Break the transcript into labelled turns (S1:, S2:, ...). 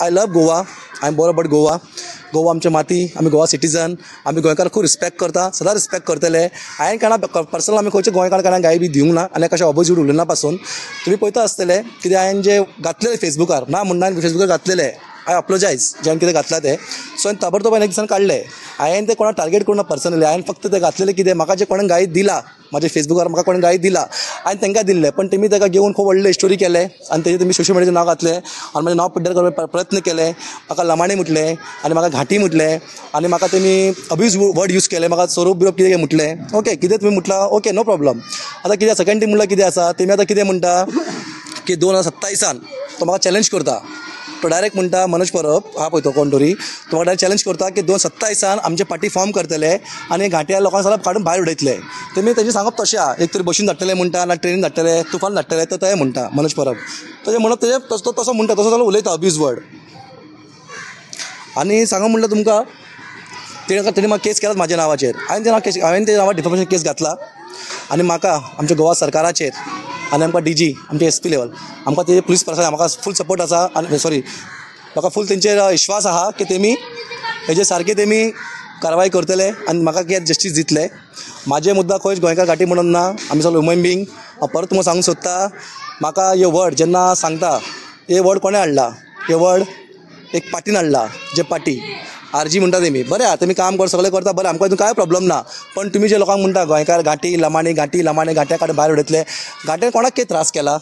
S1: I love Goa. I am bore about Goa. Goa आमची माती, आमी गोवा सिटीजन, आमी गोंयकार खूब रिस्पेक्ट करता, सदां रिस्पेक्ट करतले. हांवें कोणा पर्सनल आमी खंयचे गोंयकार कोणाक गाय बी दिवंक ना आनी कशें ऑपोजीट उलयना पासून. तुम्ही पळयता आसतले कितें हांवें जे घातलेले फेसबुकार ना म्हणना फेसबुकार घातलेले. आय अप्लोजायज जें कितें घातलां तें. सो हांवें ताबडतोब एक दिसान काडलें. हांवें ते कोणाक टार्गेट करून पर्सनली हांवें फक्त ते घातलेले कितें म्हाका जे कोणें गाय दिला माझ्या फेसबुकार म्हाका कोणें गाय दिला हांवें तांकां दिल्ले. पण तेमी ताका घेवन खूब व्हडले स्टोरी केले आनी तेजेर तेमी सोशल मिडियाचेर नांव घातलें आनी म्हजें नांव पिड्ड्यार करपाक प्रयत्न केले. म्हाका लमाणे म्हटलें आनी म्हाका घाटी म्हटलें आनी म्हाका तेमी अब्यूज वर्ड यूज केले. म्हाका सोरोप बिरोप कितें म्हटलें. ओके कितें तुमी म्हटलां ओके नो प्रॉब्लम. आतां कितें सेकंड टीम म्हणल्यार कितें आसा तेमी आतां कितें म्हणटा की 2027 तो म्हाका चॅलेंज करता. तो डायरेक्ट म्हणटा मनोज परब हा पळय तो कोण तरी तो म्हाका डायरेक्ट चॅलेंज करता की 2027 आमचे पार्टी फॉर्म करतले आनी घाट्या लोकांक सगळ्यांक काडून भायर उडयतले. तेमी तेजें सांगप तशें आहा. एक तरी बशीन धाडटले म्हणटा ना ट्रेनीन धाडटले तुफान धाडटले तो तें म्हणटा मनोज परब. तेजें म्हणप तेजें तो तसो म्हणटा तसो जाल्यार उलयता अब्यूज वर्ड. आनी सांगप म्हणल्यार तुमकां तेणी म्हाका केस केलात म्हाज्या नांवाचेर. हांवें ते नांवार डिफॉमेशन केस घातला आनी म्हाका आमच्या गोवा सरकाराचेर आनी आमकां DG आमचे SP लेवल आमकां ते पुलीस प्रशासन म्हाका फूल सपोर्ट आसा आनी सॉरी म्हाका फूल तेंचेर विश्वास आहा की तेमी हेजे सारके तेमी कारवाय करतले आनी म्हाका कितें जस्टीस दितले. म्हाजे मुद्दा खंयच गोंयकार घाटी म्हणून ना. आमी सगळे ह्युमन बींग. हांव परत तुमकां सांगूंक सोदता म्हाका हे वर्ड जेन्ना सांगता हे वर्ड कोणें हाडला हे वर्ड एक पार्टीन हाडला. जे पार्टी RG म्हणटा तेमी बरें आहा तेमी काम कर सगळें करता बरें आमकां कांय प्रॉब्लम ना. पण तुमी जे लोकांक म्हणटा गोंयकार घाटी लमाणे घाट्या काडून भायर उडयतले घाट्यान कोणाक कितें त्रास केला.